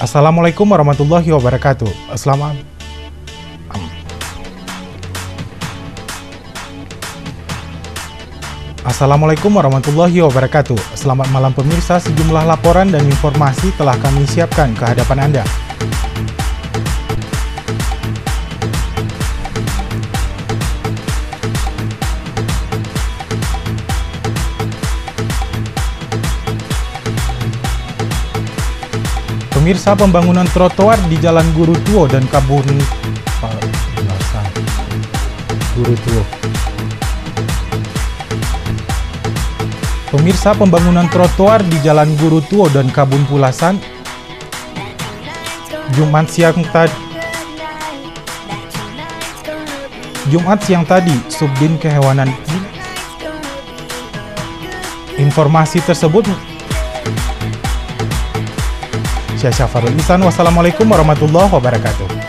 Assalamualaikum warahmatullahi wabarakatuh. Assalamualaikum warahmatullahi wabarakatuh. Selamat malam pemirsa, sejumlah laporan dan informasi telah kami siapkan ke hadapan Anda. Pemirsa, pembangunan trotoar di Jalan Guru Tuo dan Kebun Pulasan. Guru Tuo. Pemirsa, pembangunan trotoar di Jalan Guru Tuo dan Kebun Pulasan Jumat siang tadi, Subdin Kehewanan. Informasi tersebut Syah Syafarul Ihsan. Wassalamualaikum warahmatullahi wabarakatuh.